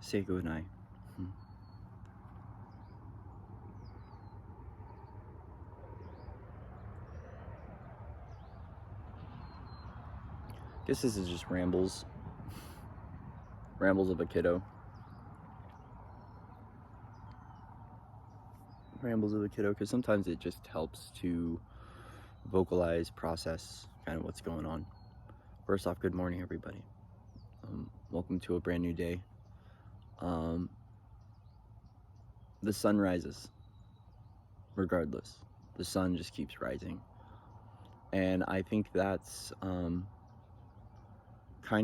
Say goodnight. Guess this is just rambles. Rambles of a kiddo. Rambles of a kiddo, because sometimes it just helps to vocalize, process kind of what's going on. First off, good morning, everybody. Welcome to a brand new day. The sun rises, regardless. The sun just keeps rising. And I think that's kind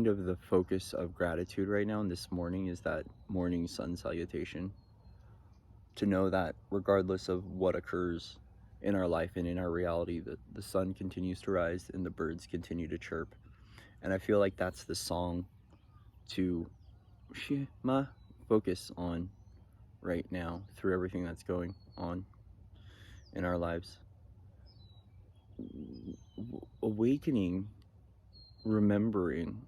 of the focus of gratitude right now. And this morning is that morning sun salutation. To know that regardless of what occurs in our life and in our reality, that the sun continues to rise and the birds continue to chirp. And I feel like that's the song to focus on right now through everything that's going on in our lives. Awakening, remembering,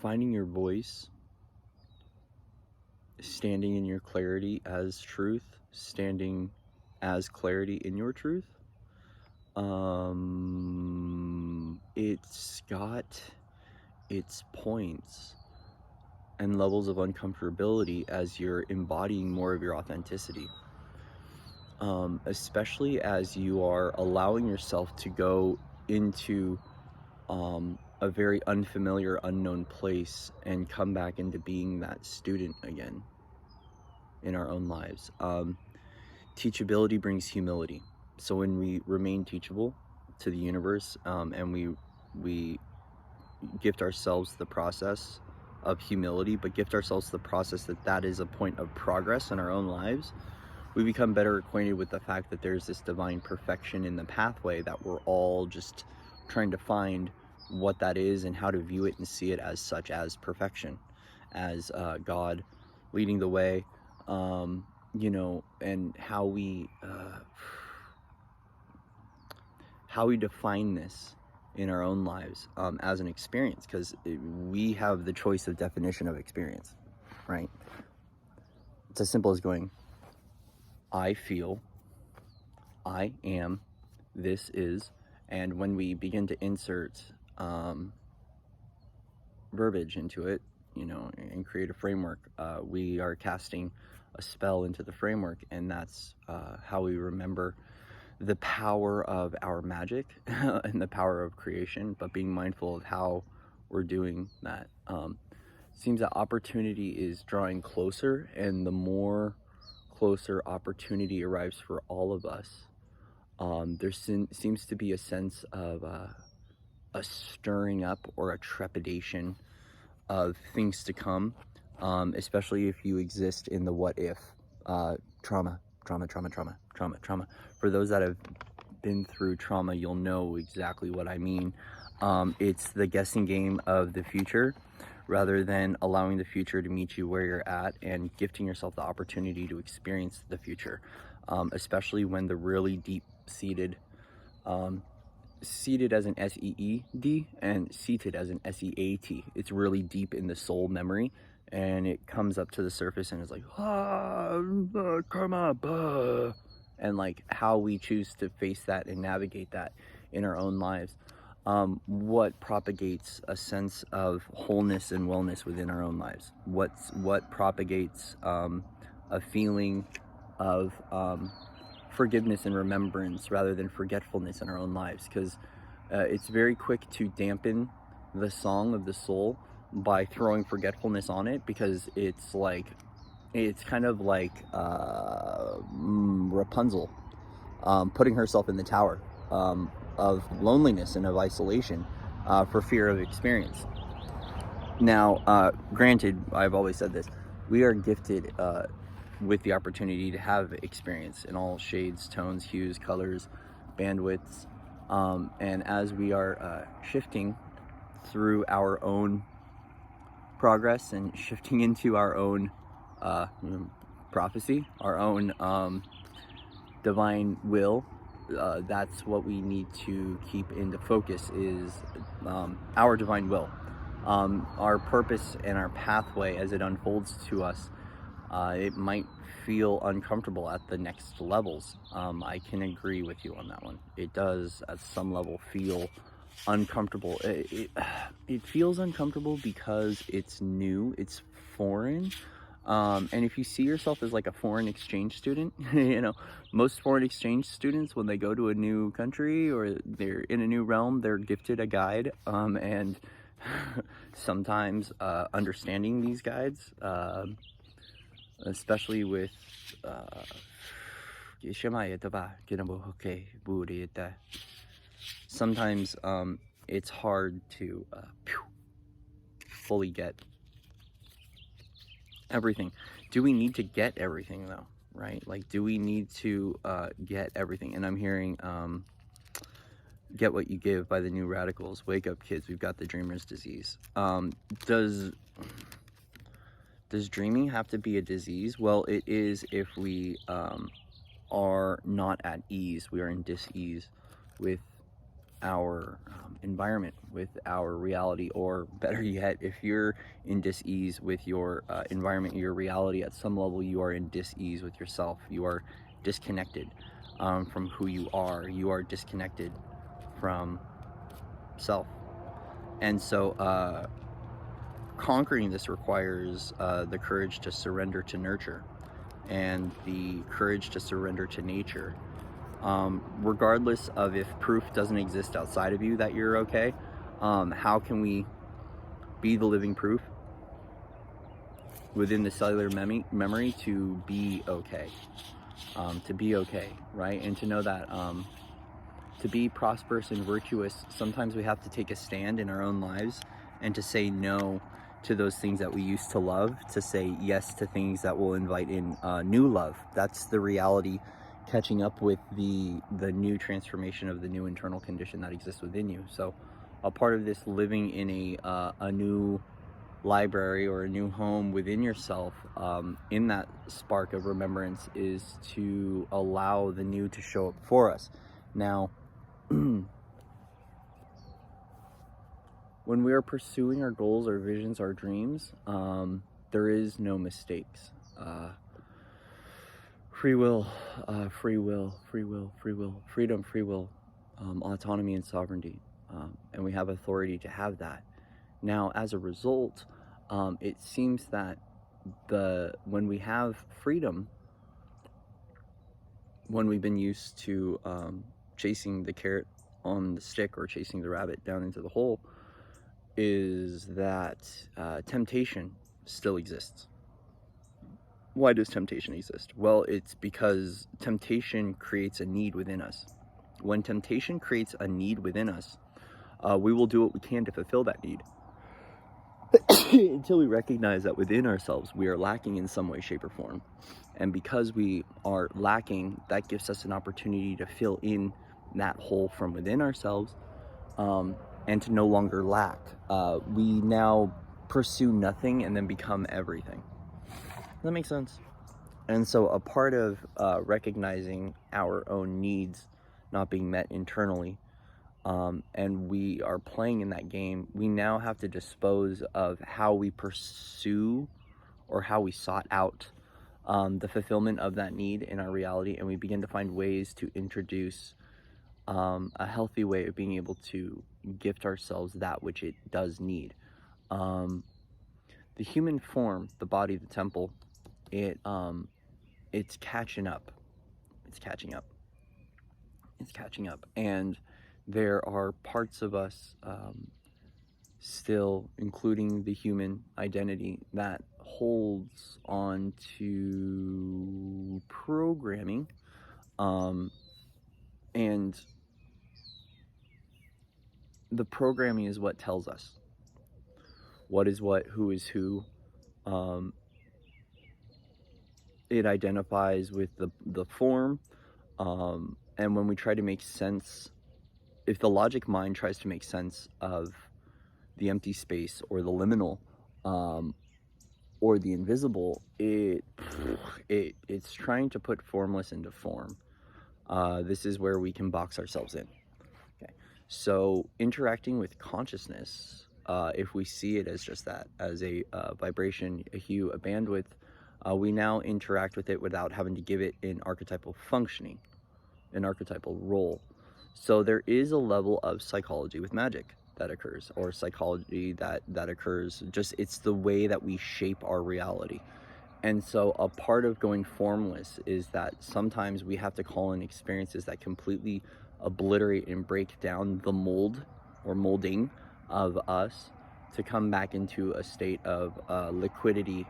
finding your voice, standing in your clarity as truth, standing as clarity in your truth. It's got its points and levels of uncomfortability as you're embodying more of your authenticity. Especially as you are allowing yourself to go into a very unfamiliar, unknown place and come back into being that student again in our own lives. Teachability brings humility. So when we remain teachable to the universe, and we gift ourselves the process of humility, but gift ourselves the process that is a point of progress in our own lives, we become better acquainted with the fact that there's this divine perfection in the pathway that we're all just trying to find what that is and how to view it and see it as such, as perfection, as God leading the way, and how we define this in our own lives as an experience, because we have the choice of definition of experience, right? It's as simple as going, I feel, I am, this is. And when we begin to insert verbiage into it, and create a framework, we are casting a spell into the framework, and that's how we remember the power of our magic and the power of creation, but being mindful of how we're doing that. Seems that opportunity is drawing closer, and the more closer opportunity arrives for all of us, there seems to be a sense of a stirring up or a trepidation of things to come, especially if you exist in the what if, trauma. For those that have been through trauma, you'll know exactly what I mean. It's the guessing game of the future rather than allowing the future to meet you where you're at and gifting yourself the opportunity to experience the future, especially when the really deep-seated, seated as an S-E-E-D and seated as an S-E-A-T. It's really deep in the soul memory, and it comes up to the surface and it's like, karma, and like how we choose to face that and navigate that in our own lives. What propagates a sense of wholeness and wellness within our own lives? What propagates a feeling of forgiveness and remembrance rather than forgetfulness in our own lives? Because it's very quick to dampen the song of the soul by throwing forgetfulness on it, because it's kind of like Rapunzel putting herself in the tower of loneliness and of isolation for fear of experience. Now, granted, I've always said this, we are gifted with the opportunity to have experience in all shades, tones, hues, colors, bandwidths, and as we are shifting through our own progress and shifting into our own prophecy, our own divine will, that's what we need to keep into focus, is our divine will. our purpose and our pathway as it unfolds to us, it might feel uncomfortable at the next levels. I can agree with you on that one. It does at some level feel uncomfortable. It feels uncomfortable because it's new, it's foreign. And if you see yourself as like a foreign exchange student, you know, most foreign exchange students, when they go to a new country or they're in a new realm, they're gifted a guide. And sometimes understanding these guides, especially with sometimes it's hard to fully get everything. Do we need to get everything though? Right? Like, do we need to get everything? And I'm hearing Get What You Give by the New Radicals. Wake up, kids, we've got the dreamer's disease. Does dreaming have to be a disease? Well, it is if we are not at ease. We are in dis-ease with our environment, with our reality, or better yet, if you're in dis-ease with your environment, your reality, at some level you are in dis-ease with yourself. You are disconnected from who you are. You are disconnected from self. And so conquering this requires the courage to surrender to nurture and the courage to surrender to nature. Regardless of if proof doesn't exist outside of you that you're okay, how can we be the living proof within the cellular memory to be okay? Right? And to know that to be prosperous and virtuous, sometimes we have to take a stand in our own lives and to say no to those things that we used to love, to say yes to things that will invite in new love. That's the reality catching up with the new transformation of the new internal condition that exists within you. So a part of this living in a new library or a new home within yourself, in that spark of remembrance, is to allow the new to show up for us. Now, when we are pursuing our goals, our visions, our dreams, there is no mistakes. Free will, freedom, free will, autonomy and sovereignty. And we have authority to have that. Now, as a result, it seems that when we have freedom, when we've been used to chasing the carrot on the stick or chasing the rabbit down into the hole, is that temptation still exists. Why does temptation exist? Well, it's because temptation creates a need within us. When temptation creates a need within us, we will do what we can to fulfill that need until we recognize that within ourselves we are lacking in some way, shape, or form. And because we are lacking, that gives us an opportunity to fill in that hole from within ourselves, and to no longer lack. We now pursue nothing and then become everything. Does that make sense? And so a part of recognizing our own needs not being met internally, and we are playing in that game, we now have to dispose of how we pursue or how we sought out the fulfillment of that need in our reality, and we begin to find ways to introduce a healthy way of being able to gift ourselves that which it does need. The human form, the body, the temple, it's catching up. It's catching up. It's catching up. And there are parts of us still, including the human identity, that holds on to programming, and the programming is what tells us what is what, who is who. It identifies with the form, and when we try to make sense, if the logic mind tries to make sense of the empty space or the liminal, or the invisible, it's trying to put formless into form. This is where we can box ourselves in. Okay, so interacting with consciousness, if we see it as just that, as a vibration, a hue, a bandwidth, we now interact with it without having to give it an archetypal functioning, an archetypal role. So there is a level of psychology with magic that occurs, or psychology that occurs, just it's the way that we shape our reality. And so a part of going formless is that sometimes we have to call in experiences that completely obliterate and break down the mold or molding of us to come back into a state of liquidity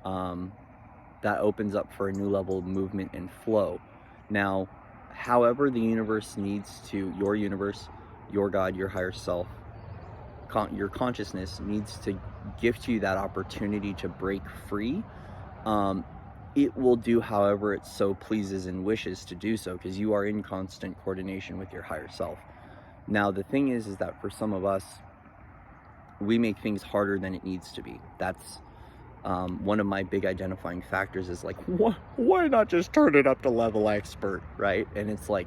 that opens up for a new level of movement and flow. Now, however the universe needs to, your universe, your God, your higher self, your consciousness needs to gift you that opportunity to break free, it will do however it so pleases and wishes to do so, because you are in constant coordination with your higher self. Now, the thing is that for some of us, we make things harder than it needs to be. That's one of my big identifying factors is like, why not just turn it up to level expert, right? And it's like,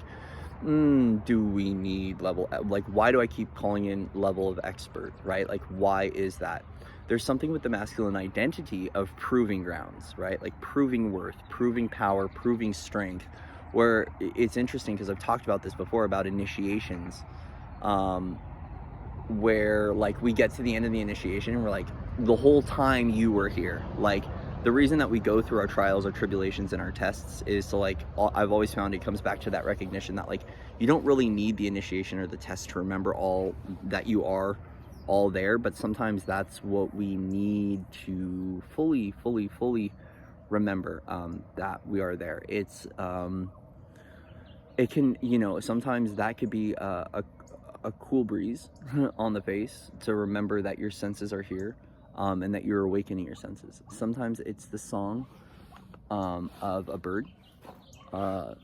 do we need level, like, why do I keep calling in level of expert, right? Like, why is that? There's something with the masculine identity of proving grounds, right? Like proving worth, proving power, proving strength, where it's interesting because I've talked about this before about initiations, where like we get to the end of the initiation and we're like, the whole time you were here. Like, the reason that we go through our trials, our tribulations, and our tests is to, like, I've always found it comes back to that recognition that, like, you don't really need the initiation or the test to remember all that you are all there, but sometimes that's what we need to fully remember, that we are there. It's it can, you know, sometimes that could be a cool breeze on the face to remember that your senses are here, and that you're awakening your senses. Sometimes it's the song of a bird, the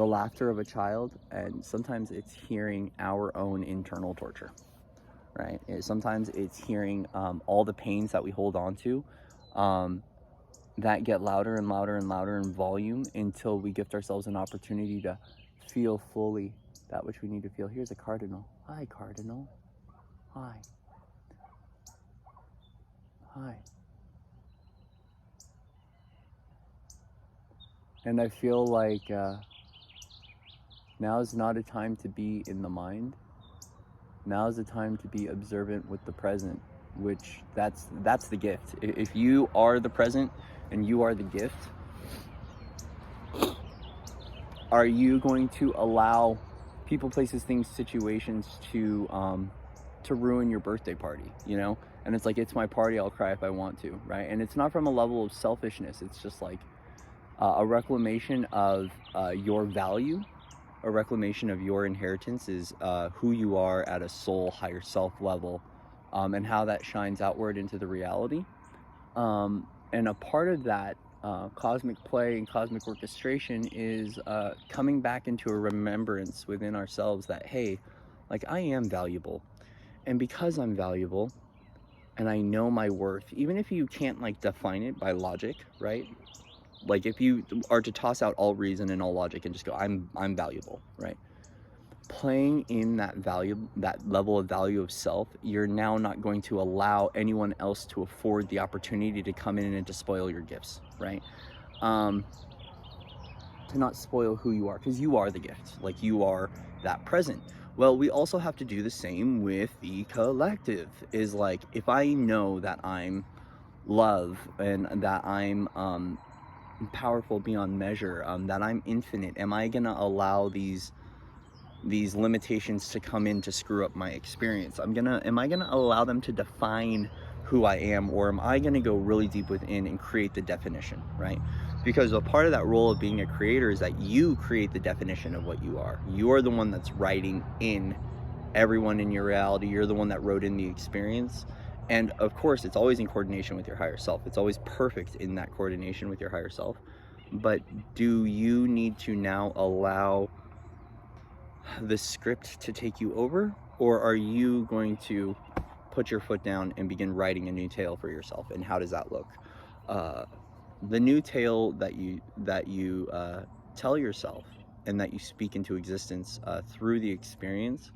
laughter of a child, and sometimes it's hearing our own internal torture, right? Sometimes it's hearing all the pains that we hold on to, that get louder and louder and louder in volume until we gift ourselves an opportunity to feel fully that which we need to feel. Here's a cardinal. Hi, cardinal. Hi. Hi. And I feel like now is not a time to be in the mind. Now is the time to be observant with the present, which that's the gift. If you are the present and you are the gift, are you going to allow people, places, things, situations to ruin your birthday party, you know? And it's like, it's my party, I'll cry if I want to, right? And it's not from a level of selfishness. It's just like a reclamation of your value, a reclamation of your inheritance is who you are at a soul, higher self level, and how that shines outward into the reality. And a part of that cosmic play and cosmic orchestration is coming back into a remembrance within ourselves that, hey, like, I am valuable. And because I'm valuable and I know my worth, even if you can't like define it by logic, right? Like, if you are to toss out all reason and all logic and just go, I'm valuable, right? Playing in that value, that level of value of self, you're now not going to allow anyone else to afford the opportunity to come in and to spoil your gifts, right? To not spoil who you are, because you are the gift, like, you are that present. Well, we also have to do the same with the collective. Is like, if I know that I'm love and that I'm powerful beyond measure, that I'm infinite, am I gonna allow these limitations to come in to screw up my experience? Am I gonna allow them to define who I am, or am I gonna go really deep within and create the definition, right? Because a part of that role of being a creator is that you create the definition of what you are. You are the one that's writing in everyone in your reality. You're the one that wrote in the experience. And of course, it's always in coordination with your higher self. It's always perfect in that coordination with your higher self. But do you need to now allow the script to take you over, or are you going to put your foot down and begin writing a new tale for yourself? And how does that look? The new tale that you tell yourself and that you speak into existence through the experience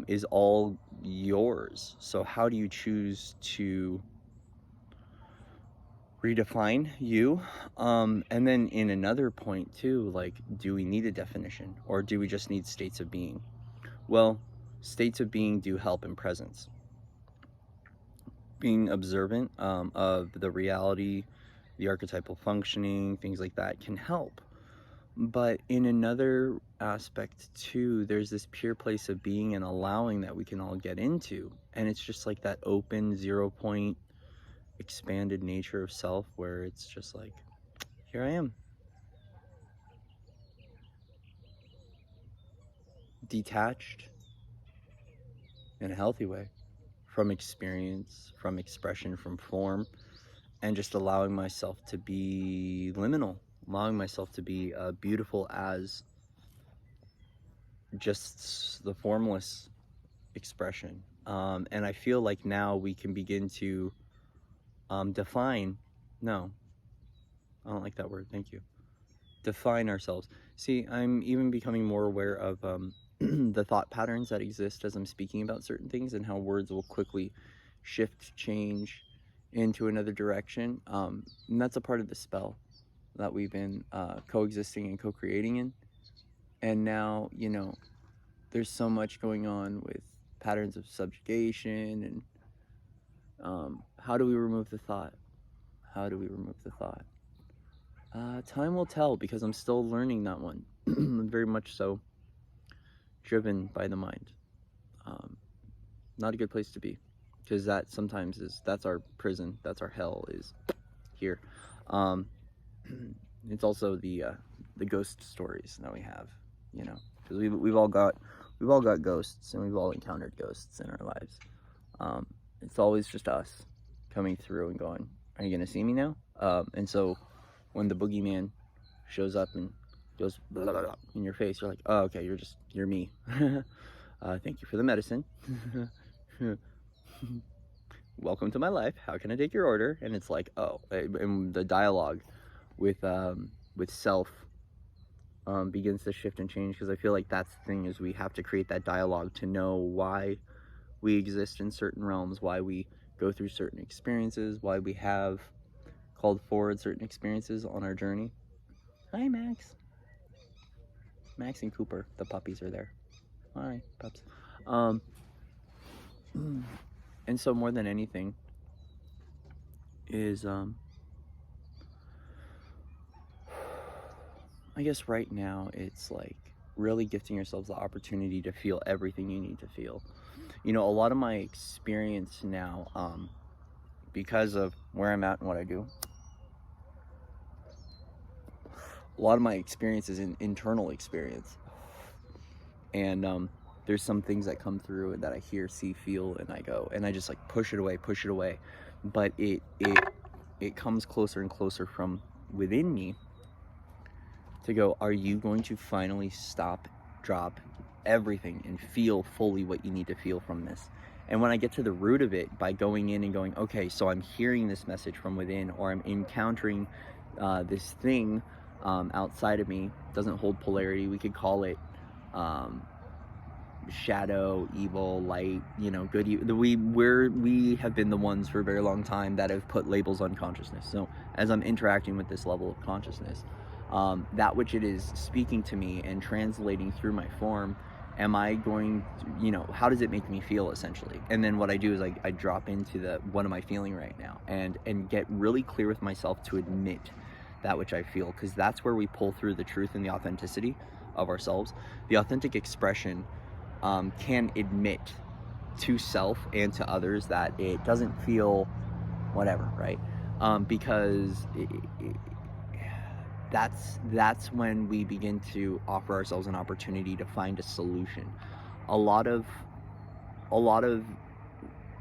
is all yours. So how do you choose to redefine you? And then in another point too, like, do we need a definition, or do we just need states of being? Well, states of being do help in presence. Being observant of the reality, the archetypal functioning, things like that can help. But in another aspect too, there's this pure place of being and allowing that we can all get into. And it's just like that open 0 point expanded nature of self, where it's just like, here I am. Detached in a healthy way from experience, from expression, from form, and just allowing myself to be liminal, allowing myself to be beautiful as just the formless expression. And I feel like now we can begin to define, no, I don't like that word, thank you. Define ourselves. See, I'm even becoming more aware of the thought patterns that exist as I'm speaking about certain things, and how words will quickly shift, change into another direction. And that's a part of the spell that we've been coexisting and co-creating in. And now, you know, there's so much going on with patterns of subjugation, and how do we remove the thought? How do we remove the thought? Time will tell, because I'm still learning that one. I'm very much so driven by the mind. Not a good place to be, because that sometimes that's our prison, that's our hell, is here. It's also the ghost stories that we have, you know, because we've all got ghosts, and we've all encountered ghosts in our lives. It's always just us coming through and going, are you gonna see me now? And so when the boogeyman shows up and goes blah, blah, blah, in your face, you're like, oh, okay, you're me. Thank you for the medicine. Welcome to my life. How can I take your order? And it's like, oh, and the dialogue with self begins to shift and change, because I feel like that's the thing, is we have to create that dialogue to know why we exist in certain realms, why we go through certain experiences, why we have called forward certain experiences on our journey. Hi, Max. Max and Cooper, the puppies, are there. Hi, pups. And so more than anything is, I guess right now it's like really gifting yourselves the opportunity to feel everything you need to feel. You know, a lot of my experience now, because of where I'm at and what I do, a lot of my experience is an internal experience. And there's some things that come through and that I hear, see, feel, and I go, and I just like push it away. But it comes closer and closer from within me to go, are you going to finally stop, drop everything, and feel fully what you need to feel from this? And when I get to the root of it, by going in and going, okay, so I'm hearing this message from within, or I'm encountering this thing outside of me, doesn't hold polarity. We could call it shadow, evil, light, you know, good, we have been the ones for a very long time that have put labels on consciousness. So as I'm interacting with this level of consciousness, that which it is speaking to me and translating through my form, am I going to, you know, how does it make me feel, essentially? And then what I do is I drop into what am I feeling right now, and get really clear with myself to admit that which I feel, because that's where we pull through the truth and the authenticity of ourselves. The authentic expression can admit to self and to others that it doesn't feel whatever, right? Because that's when we begin to offer ourselves an opportunity to find a solution. A lot of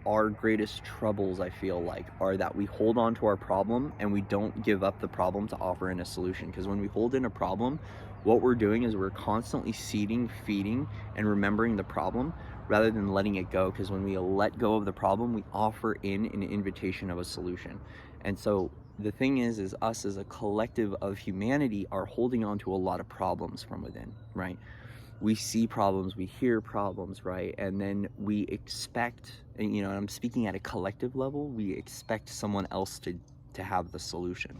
our greatest troubles, I feel like, are that we hold on to our problem and we don't give up the problem to offer in a solution. Because when we hold in a problem, what we're doing is we're constantly seeding, feeding, and remembering the problem rather than letting it go. Because when we let go of the problem, we offer in an invitation of a solution. And so the thing is us as a collective of humanity are holding on to a lot of problems from within, right? we see problems, we hear problems, right? And then we expect, and I'm speaking at a collective level, we expect someone else to have the solution,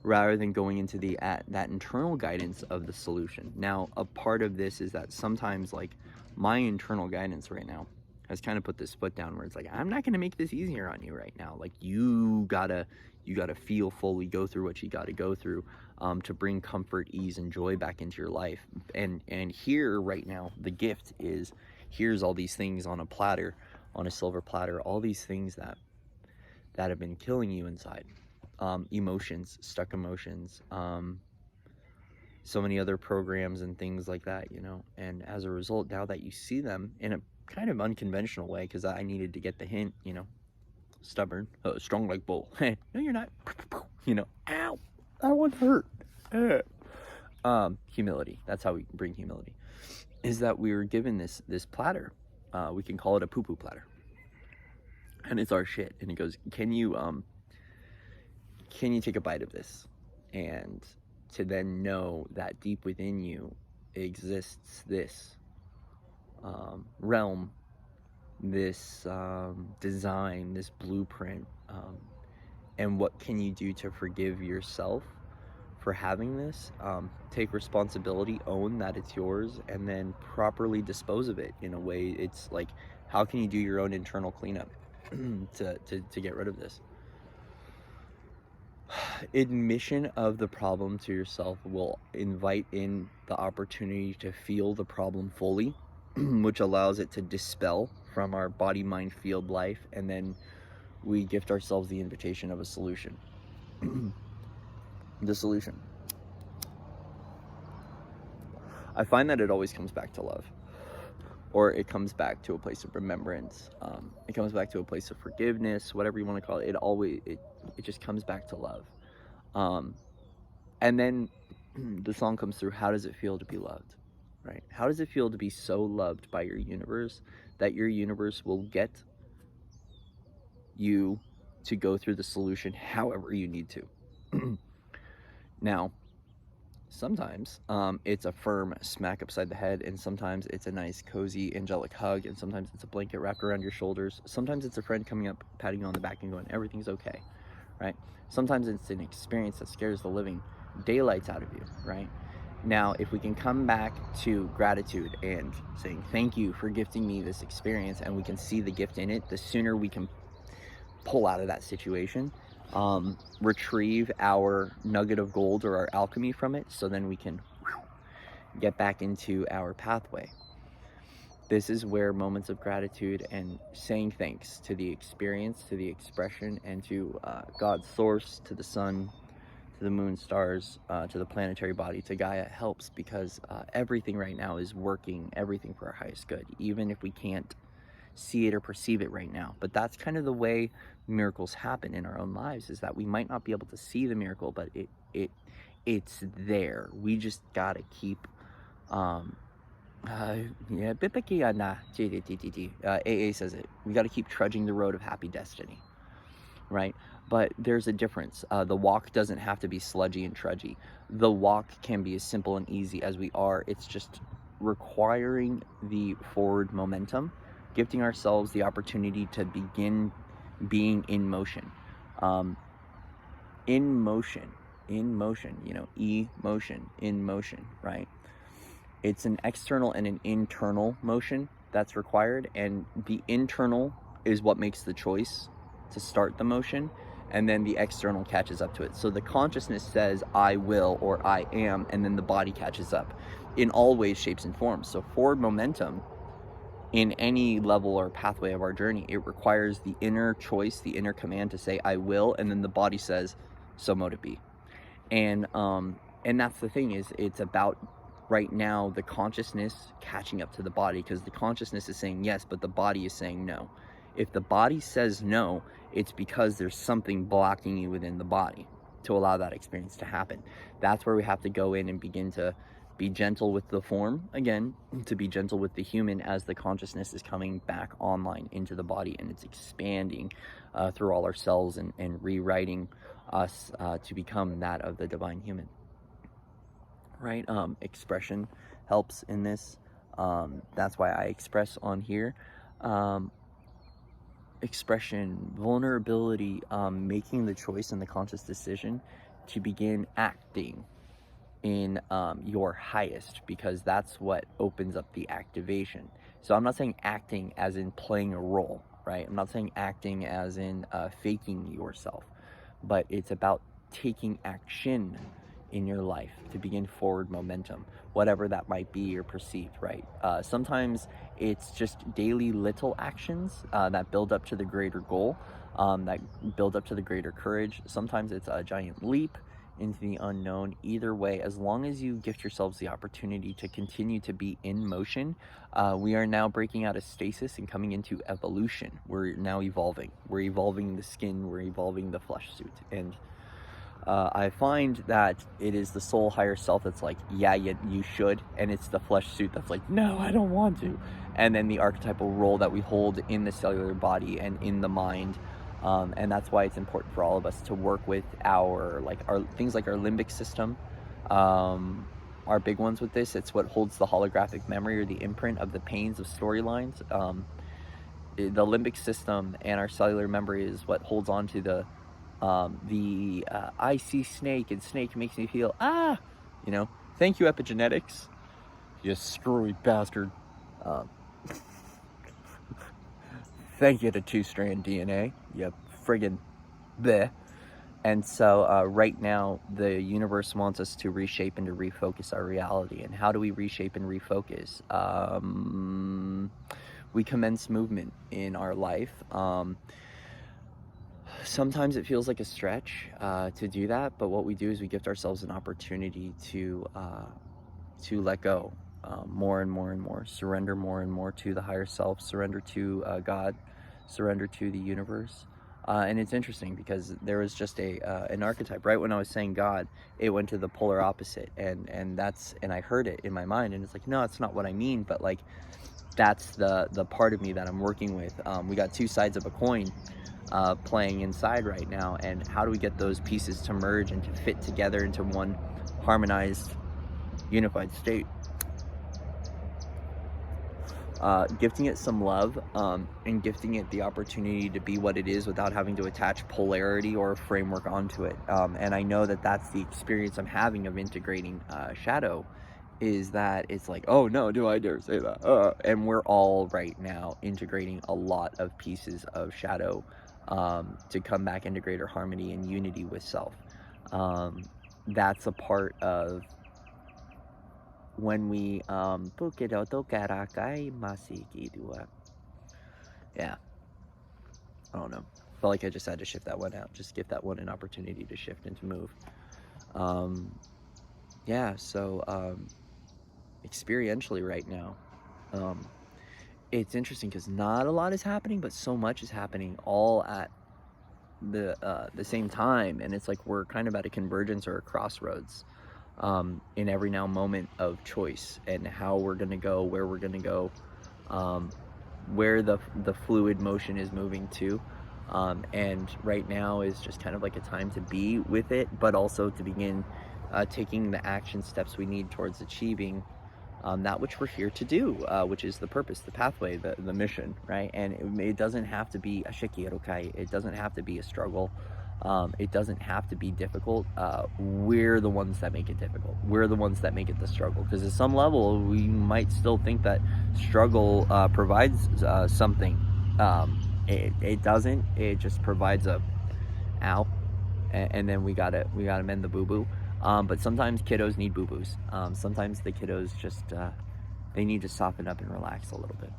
rather than going into that internal guidance of the solution. Now, a part of this is that sometimes, like, my internal guidance right now has kind of put this foot down where it's like, I'm not going to make this easier on you right now. Like, you gotta feel fully, go through what you gotta go through, to bring comfort, ease, and joy back into your life. And here right now, the gift is, here's all these things on a platter, on a silver platter, all these things that have been killing you inside. Emotions, stuck emotions, so many other programs and things like that, and as a result, now that you see them in a kind of unconventional way, because I needed to get the hint, stubborn, strong like bull. No, you're not. Ow, that one hurt. Humility, that's how we bring humility, is that we were given this platter. We can call it a poo-poo platter, and it's our shit, and it goes, can you take a bite of this? And to then know that deep within you exists this realm, this design, this blueprint, and what can you do to forgive yourself for having this? Take responsibility, own that it's yours, and then properly dispose of it in a way. It's like, how can you do your own internal cleanup to get rid of this? Admission of the problem to yourself will invite in the opportunity to feel the problem fully, which allows it to dispel from our body, mind, field life, and then we gift ourselves the invitation of a solution. The solution. I find that it always comes back to love, or it comes back to a place of remembrance. It comes back to a place of forgiveness, whatever you want to call it. It just comes back to love. And then the song comes through, how does it feel to be loved, right? How does it feel to be so loved by your universe that your universe will get you to go through the solution however you need to? Now, sometimes it's a firm smack upside the head, and sometimes it's a nice, cozy, angelic hug, and sometimes it's a blanket wrapped around your shoulders. Sometimes it's a friend coming up, patting you on the back and going, everything's okay, right? Sometimes it's an experience that scares the living daylights out of you, right? Now, if we can come back to gratitude and saying, thank you for gifting me this experience, and we can see the gift in it, the sooner we can pull out of that situation, retrieve our nugget of gold or our alchemy from it, so then we can get back into our pathway. This is where moments of gratitude and saying thanks to the experience, to the expression, and to God's source, to the sun, to the moon, stars, to the planetary body, to Gaia, helps, because everything right now is working, everything for our highest good, even if we can't see it or perceive it right now. But that's kind of the way miracles happen in our own lives, is that we might not be able to see the miracle, but it's there. We just gotta keep AA says it, we got to keep trudging the road of happy destiny, right? But there's a difference. The walk doesn't have to be sludgy and trudgy. The walk can be as simple and easy as we are. It's just requiring the forward momentum, gifting ourselves the opportunity to begin being in motion. In motion, emotion, in motion, right? It's an external and an internal motion that's required, and the internal is what makes the choice to start the motion, and then the external catches up to it. So the consciousness says, I will, or I am, and then the body catches up in all ways, shapes, and forms. So forward momentum in any level or pathway of our journey, it requires the inner choice, the inner command to say, I will, and then the body says, so mote it be. And that's the thing, is it's about right now the consciousness catching up to the body, because the consciousness is saying yes, but the body is saying no. If the body says no, it's because there's something blocking you within the body to allow that experience to happen. That's where we have to go in and begin to be gentle with the form again, to be gentle with the human as the consciousness is coming back online into the body, and it's expanding through all our cells and rewriting us to become that of the divine human. Right? Expression, helps in this. That's why I express on here. Expression, vulnerability, making the choice and the conscious decision to begin acting in your highest, because that's what opens up the activation. So I'm not saying acting as in playing a role, right? I'm not saying acting as in faking yourself, but it's about taking action in your life to begin forward momentum, whatever that might be or perceived, right? Sometimes it's just daily little actions that build up to the greater goal, that build up to the greater courage. Sometimes it's a giant leap into the unknown. Either way, as long as you gift yourselves the opportunity to continue to be in motion, we are now breaking out of stasis and coming into evolution. We're now evolving. We're evolving the skin, we're evolving the flesh suit. And I find that it is the soul higher self that's like, yeah, you should, and it's the flesh suit that's like, no, I don't want to. And then the archetypal role that we hold in the cellular body and in the mind. And that's why it's important for all of us to work with our things like our limbic system, our big ones with this. It's what holds the holographic memory or the imprint of the pains of storylines. The limbic system and our cellular memory is what holds on to the I see snake and snake makes me feel, thank you epigenetics, you screwy bastard. Thank you to 2-strand DNA, you friggin' bleh. And so right now the universe wants us to reshape and to refocus our reality. And how do we reshape and refocus? We commence movement in our life. Sometimes it feels like a stretch to do that, but what we do is we gift ourselves an opportunity to let go more and more and more, surrender more and more to the higher self, surrender to God, surrender to the universe. And it's interesting because there was just an archetype right when I was saying God, it went to the polar opposite, and I heard it in my mind, and it's like, no, it's not what I mean, but like that's the part of me that I'm working with. We got two sides of a coin playing inside right now, and how do we get those pieces to merge and to fit together into one harmonized, unified state? Gifting it some love, and gifting it the opportunity to be what it is without having to attach polarity or a framework onto it. And I know that that's the experience I'm having of integrating shadow, is that it's like, oh no, do I dare say that? And we're all right now integrating a lot of pieces of shadow to come back into greater harmony and unity with self. That's a part of when we yeah, I don't know, felt like I just had to shift that one out, just give that one an opportunity to shift and to move. Yeah, so experientially right now, it's interesting because not a lot is happening, but so much is happening all at the same time, and it's like we're kind of at a convergence or a crossroads in every now moment of choice, and how we're gonna go, where we're gonna go, where the fluid motion is moving to, and right now is just kind of like a time to be with it, but also to begin taking the action steps we need towards achieving that which we're here to do, which is the purpose, the pathway, the mission, right? And it doesn't have to be a shikirokai. It doesn't have to be a struggle. It doesn't have to be difficult. We're the ones that make it difficult. We're the ones that make it the struggle. Because at some level, we might still think that struggle provides something. It doesn't. It just provides a ow, and then we gotta mend the boo-boo. But sometimes kiddos need boo-boos. Sometimes the kiddos just, they need to soften up and relax a little bit.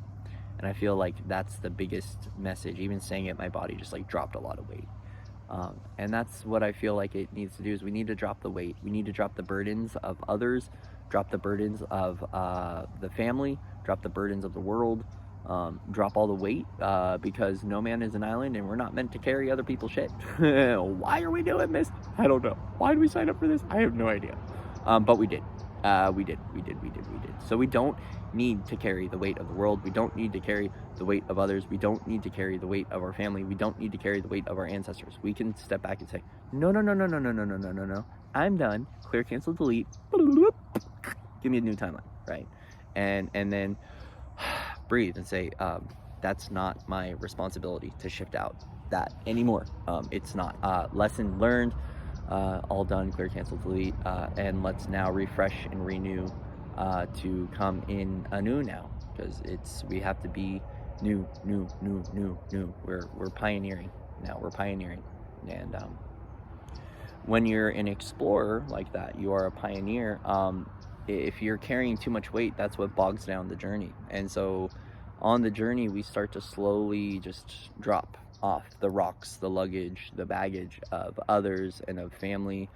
And I feel like that's the biggest message. Even saying it, my body just like dropped a lot of weight. And that's what I feel like it needs to do, is we need to drop the weight. We need to drop the burdens of others, drop the burdens of the family, drop the burdens of the world, drop all the weight, because no man is an island and we're not meant to carry other people's shit. Why are we doing this? I don't know. Why did we sign up for this? I have no idea. But we did. We did. So we don't need to carry the weight of the world. We don't need to carry the weight of others. We don't need to carry the weight of our family. We don't need to carry the weight of our ancestors. We can step back and say, no. I'm done. Clear, cancel, delete. Give me a new timeline, right? And then breathe and say, that's not my responsibility to shift out that anymore. It's not. Lesson learned, all done, clear, cancel, delete, and let's now refresh and renew to come in anew now, because we have to be new. We're pioneering now. We're pioneering, and when you're an explorer like that, you are a pioneer. If you're carrying too much weight, that's what bogs down the journey. And so on the journey, we start to slowly just drop off the rocks, the luggage, the baggage of others and of family,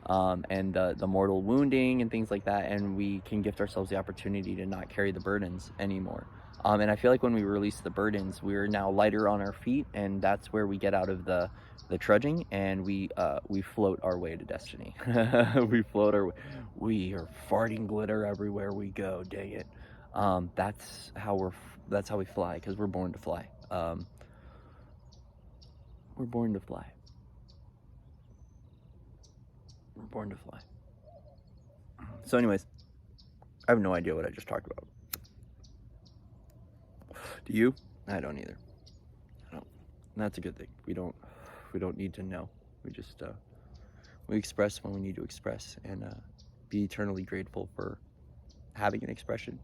and the mortal wounding and things like that. And we can gift ourselves the opportunity to not carry the burdens anymore. And I feel like when we release the burdens, we're now lighter on our feet, and that's where we get out of the trudging, and we float our way to destiny. We float our way. We are farting glitter everywhere we go. Dang it. That's how we fly, because we're born to fly. We're born to fly. We're born to fly. So anyways, I have no idea what I just talked about. Do you? I don't either. I don't. And that's a good thing. We don't need to know. We just we express when we need to express, and be eternally grateful for having an expression,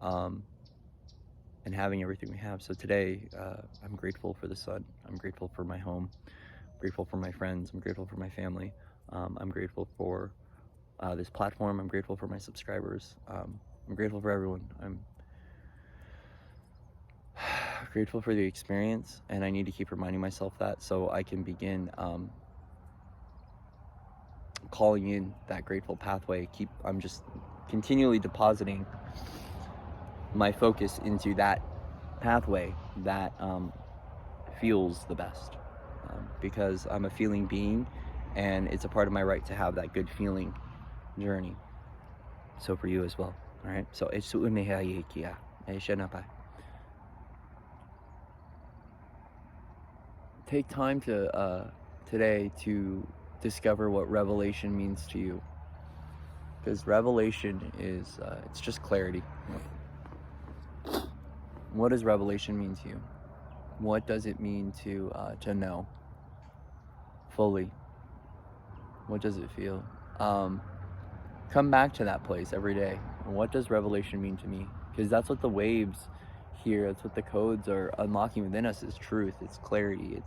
and having everything we have. So today, I'm grateful for the sun. I'm grateful for my home. I'm grateful for my friends. I'm grateful for my family. I'm grateful for this platform. I'm grateful for my subscribers. I'm grateful for everyone. I'm grateful for the experience, and I need to keep reminding myself that, so I can begin calling in that grateful pathway. I'm just continually depositing my focus into that pathway that feels the best, because I'm a feeling being, and it's a part of my right to have that good feeling journey. So for you as well. All right. So it's take time to today to discover what revelation means to you, because revelation is it's just clarity. What does revelation mean to you? What does it mean to know fully? What does it feel? Come back to that place every day. What does revelation mean to me? Because that's what the waves here, that's what the codes are unlocking within us, is truth. It's clarity.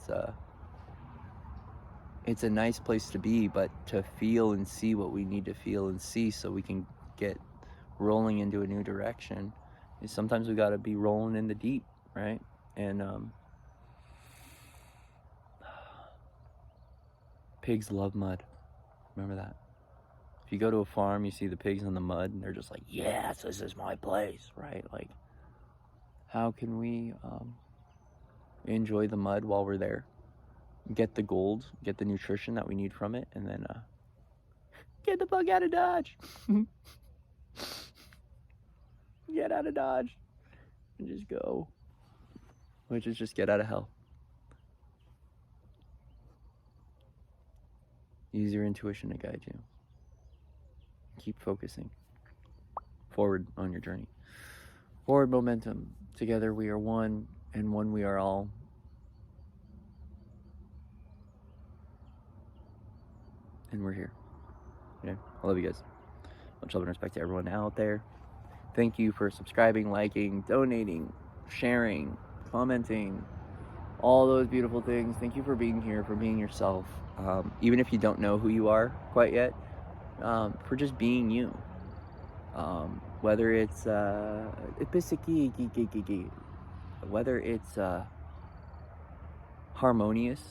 It's a nice place to be, but to feel and see what we need to feel and see, so we can get rolling into a new direction, is sometimes we got to be rolling in the deep, right? And pigs love mud. Remember that. If you go to a farm, you see the pigs in the mud, and they're just like, yes, this is my place, right? Like, how can we enjoy the mud while we're there? Get the gold, get the nutrition that we need from it, and then get the fuck out of Dodge. Get out of Dodge and just go. Which is just get out of hell. Use your intuition to guide you. Keep focusing forward on your journey. Forward momentum. Together we are one, and one we are all. And we're here. Okay? I love you guys. Much love and respect to everyone out there. Thank you for subscribing, liking, donating, sharing, commenting, all those beautiful things. Thank you for being here, for being yourself. Even if you don't know who you are quite yet, for just being you. Whether it's whether it's harmonious,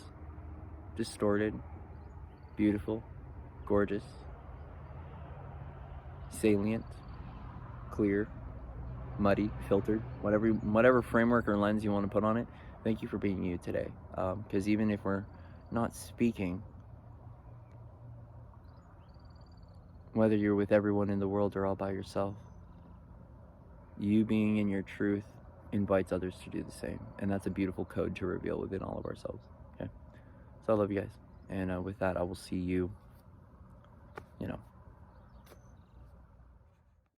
distorted, beautiful, gorgeous, salient, clear, muddy, filtered, whatever framework or lens you want to put on it. Thank you for being you today, because even if we're not speaking, whether you're with everyone in the world or all by yourself, you being in your truth invites others to do the same, and that's a beautiful code to reveal within all of ourselves. Okay, so I love you guys, and with that, I will see you,